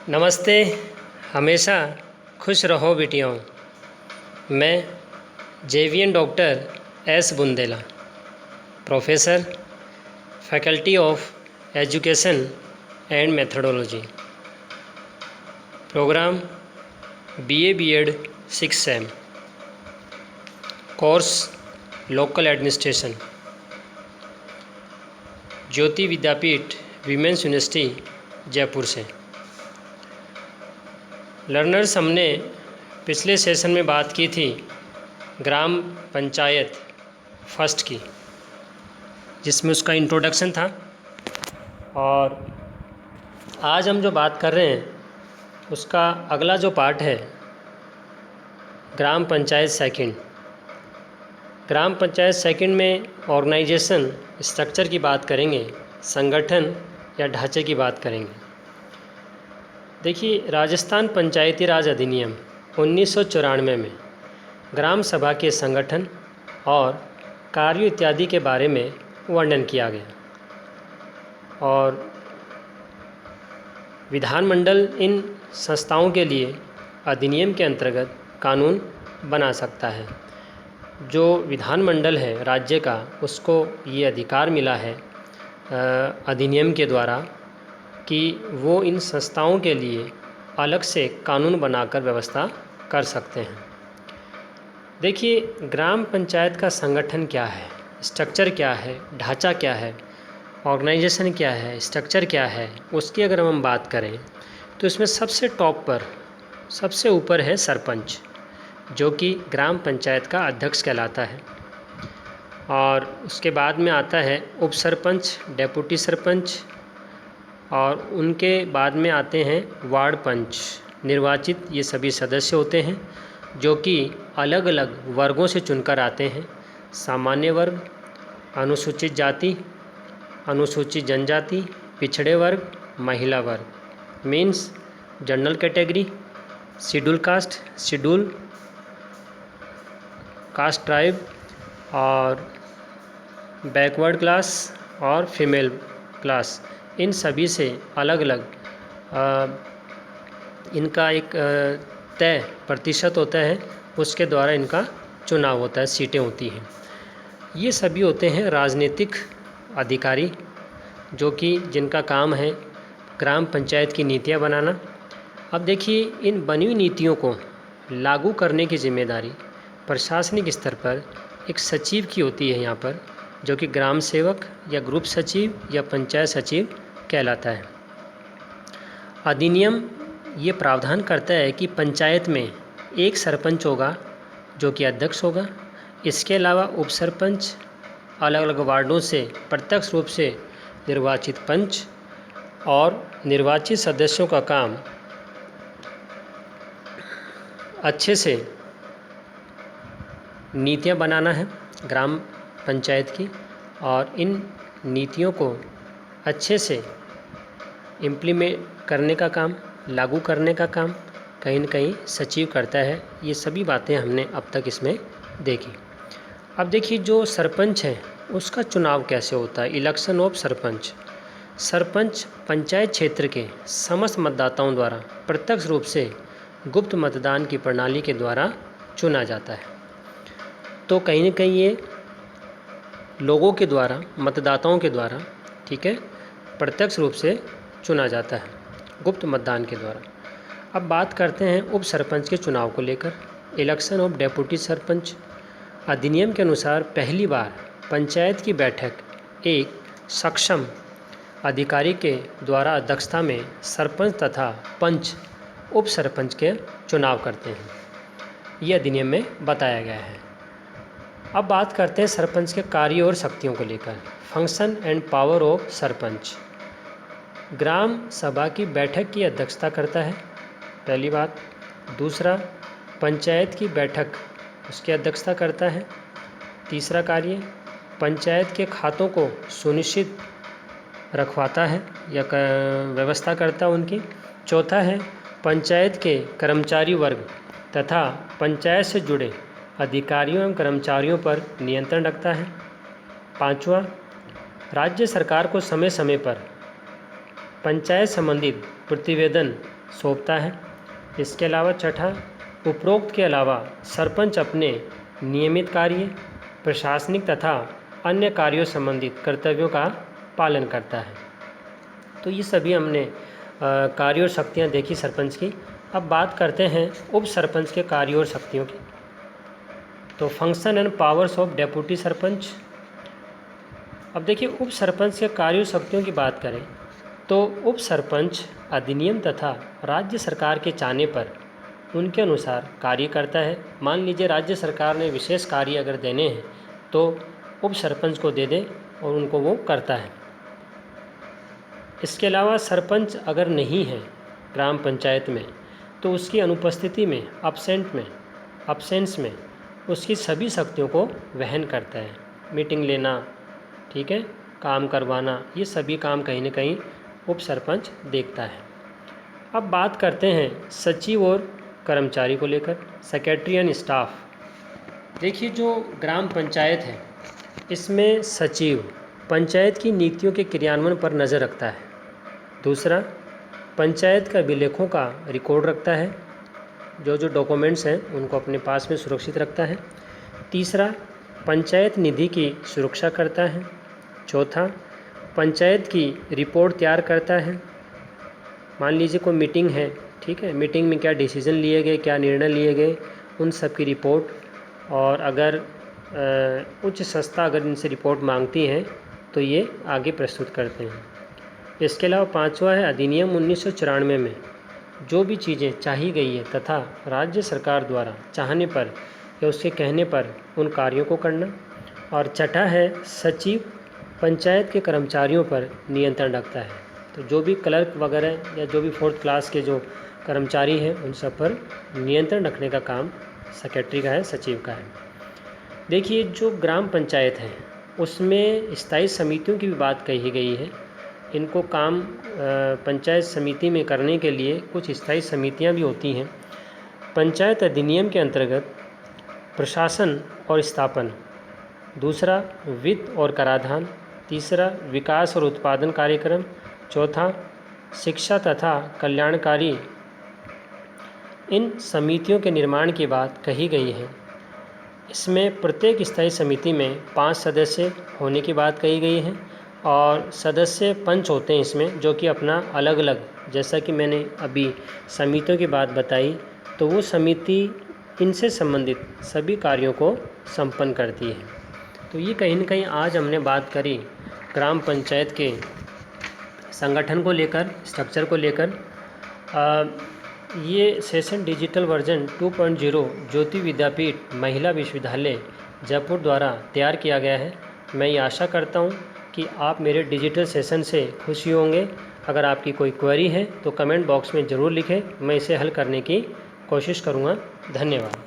नमस्ते। हमेशा खुश रहो बेटियों। मैं JVN doctor S Bundela, professor, faculty of education and methodology, program BA BEd 6 sem, course local administration, Jyoti Vidyapeeth women's university Jaipur से। लर्नर्स, हमने पिछले सेशन में बात की थी ग्राम पंचायत फर्स्ट की, जिसमें उसका इंट्रोडक्शन था। और आज हम जो बात कर रहे हैं उसका अगला जो पार्ट है ग्राम पंचायत सेकंड। ग्राम पंचायत सेकंड में ऑर्गेनाइजेशन स्ट्रक्चर की बात करेंगे, संगठन या ढांचे की बात करेंगे। देखिए, राजस्थान पंचायती राज अधिनियम 1994 में ग्राम सभा के संगठन और कार्यों इत्यादि के बारे में वर्णन किया गया और विधानमंडल इन संस्थाओं के लिए अधिनियम के अंतर्गत कानून बना सकता है। जो विधानमंडल है राज्य का, उसको ये अधिकार मिला है अधिनियम के द्वारा कि वो इन संस्थाओं के लिए अलग से कानून बनाकर व्यवस्था कर सकते हैं। देखिए, ग्राम पंचायत का संगठन क्या है, स्ट्रक्चर क्या है, ढांचा क्या है, ऑर्गेनाइजेशन क्या है, स्ट्रक्चर क्या है, उसकी अगर हम बात करें तो इसमें सबसे टॉप पर, सबसे ऊपर है सरपंच, जो कि ग्राम पंचायत का अध्यक्ष कहलाता है। और उसके बाद में आता है उप सरपंच, डेप्यूटी सरपंच, और उनके बाद में आते हैं वार्ड पंच। निर्वाचित ये सभी सदस्य होते हैं जो कि अलग अलग वर्गों से चुनकर आते हैं। सामान्य वर्ग, अनुसूचित जाति, अनुसूचित जनजाति, पिछड़े वर्ग, महिला वर्ग, means general category, schedule caste, schedule caste tribe, और बैकवर्ड क्लास और फीमेल क्लास। इन सभी से अलग अलग इनका एक तय प्रतिशत होता है, उसके द्वारा इनका चुनाव होता है, सीटें होती हैं। ये सभी होते हैं राजनीतिक अधिकारी, जो कि जिनका काम है ग्राम पंचायत की नीतियाँ बनाना। अब देखिए, इन बनी हुई नीतियों को लागू करने की जिम्मेदारी प्रशासनिक स्तर पर एक सचिव की होती है यहाँ पर, जो कि ग्राम सेवक या ग्रुप सचिव या पंचायत सचिव कहलाता है। अधिनियम ये प्रावधान करता है कि पंचायत में एक सरपंच होगा जो कि अध्यक्ष होगा। इसके अलावा उप सरपंच, अलग अलग वार्डों से प्रत्यक्ष रूप से निर्वाचित पंच और निर्वाचित सदस्यों का काम अच्छे से नीतियाँ बनाना है ग्राम पंचायत की, और इन नीतियों को अच्छे से इम्प्लीमेंट करने का काम, लागू करने का काम कहीं न कहीं सचिव करता है। ये सभी बातें हमने अब तक इसमें देखी। अब देखिए, जो सरपंच है उसका चुनाव कैसे होता है। Election of sarpanch. सरपंच पंचायत क्षेत्र के समस्त मतदाताओं द्वारा प्रत्यक्ष रूप से गुप्त मतदान की प्रणाली के द्वारा चुना जाता है। तो कहीं न कहीं ये लोगों के द्वारा, मतदाताओं के द्वारा, ठीक है, प्रत्यक्ष रूप से चुना जाता है गुप्त मतदान के द्वारा। अब बात करते हैं उप सरपंच के चुनाव को लेकर। Election of deputy sarpanch. अधिनियम के अनुसार पहली बार पंचायत की बैठक एक सक्षम अधिकारी के द्वारा अध्यक्षता में सरपंच तथा पंच उप सरपंच के चुनाव करते हैं। ये अधिनियम में बताया गया है। अब बात करते हैं सरपंच के कार्य और शक्तियों को लेकर। Function and power of sarpanch. Gram sabha की बैठक की अध्यक्षता करता है, पहली बात। दूसरा, पंचायत की बैठक उसकी अध्यक्षता करता है। तीसरा कार्य, पंचायत के खातों को सुनिश्चित रखवाता है या व्यवस्था करता है उनकी। चौथा है, पंचायत के कर्मचारी वर्ग तथा पंचायत से जुड़े अधिकारियों एवं कर्मचारियों पर नियंत्रण रखता है। पांचवा, राज्य सरकार को समय समय पर पंचायत संबंधित प्रतिवेदन सौंपता है। इसके अलावा छठा, उपरोक्त के अलावा सरपंच अपने नियमित कार्य, प्रशासनिक तथा अन्य कार्यों संबंधित कर्तव्यों का पालन करता है। तो ये सभी हमने कार्य और शक्तियाँ देखी सरपंच की। अब बात करते हैं उप सरपंच के कार्यों और शक्तियों की। तो function and powers of deputy sarpanch. अब देखिए, उप सरपंच के कार्यों और शक्तियों की बात करें तो उप सरपंच अधिनियम तथा राज्य सरकार के चाहने पर उनके अनुसार कार्य करता है। मान लीजिए राज्य सरकार ने विशेष कार्य अगर देने हैं तो उप सरपंच को दे दे और उनको वो करता है। इसके अलावा सरपंच अगर नहीं है ग्राम पंचायत में तो उसकी अनुपस्थिति में, अब्सेंस में उसकी सभी शक्तियों को वहन करता है। मीटिंग लेना, ठीक है, काम करवाना, ये सभी काम कहीं ना कहीं उप सरपंच देखता है। अब बात करते हैं सचिव और कर्मचारी को लेकर, सेक्रेटरी एंड स्टाफ। देखिए, जो ग्राम पंचायत है इसमें सचिव पंचायत की नीतियों के क्रियान्वयन पर नज़र रखता है। दूसरा, पंचायत का अभिलेखों का रिकॉर्ड रखता है, जो डॉक्यूमेंट्स हैं उनको अपने पास में सुरक्षित रखता है। तीसरा, पंचायत निधि की सुरक्षा करता है। चौथा, पंचायत की रिपोर्ट तैयार करता है। मान लीजिए कोई मीटिंग है, ठीक है, मीटिंग में क्या डिसीजन लिए गए, क्या निर्णय लिए गए, उन सब की रिपोर्ट। और अगर उच्च संस्था अगर इनसे रिपोर्ट मांगती हैं तो ये आगे प्रस्तुत करते हैं। इसके अलावा पांचवा है अधिनियम 1994 में जो भी चीज़ें चाही गई है तथा राज्य सरकार द्वारा चाहने पर या उसके कहने पर उन कार्यों को करना। और छठा है सचिव पंचायत के कर्मचारियों पर नियंत्रण रखता है। तो जो भी क्लर्क वगैरह या जो भी 4th क्लास के जो कर्मचारी हैं उन सब पर नियंत्रण रखने का काम सेक्रेटरी का है, सचिव का है। देखिए, जो ग्राम पंचायत है उसमें स्थायी समितियों की भी बात कही गई है। इनको काम पंचायत समिति में करने के लिए कुछ स्थायी समितियां भी होती हैं। पंचायत अधिनियम के अंतर्गत प्रशासन और स्थापन। दूसरा, वित्त और कराधान। तीसरा, विकास और उत्पादन कार्यक्रम। चौथा, शिक्षा तथा कल्याणकारी। इन समितियों के निर्माण की बात कही गई है। इसमें प्रत्येक स्थायी समिति में 5 सदस्य होने की बात कही गई है और सदस्य पंच होते हैं इसमें, जो कि अपना अलग अलग, जैसा कि मैंने अभी समितियों की बात बताई, तो वो समिति इनसे संबंधित सभी कार्यों को संपन्न करती है। तो ये कहीं ना कहीं आज हमने बात करी ग्राम पंचायत के संगठन को लेकर, स्ट्रक्चर को लेकर। ये सेशन डिजिटल वर्जन 2.0 ज्योति विद्यापीठ महिला विश्वविद्यालय जयपुर द्वारा तैयार किया गया है। मैं ये आशा करता हूँ कि आप मेरे डिजिटल सेशन से खुशी होंगे। अगर आपकी कोई क्वेरी है तो कमेंट बॉक्स में ज़रूर लिखें, मैं इसे हल करने की कोशिश करूँगा। धन्यवाद।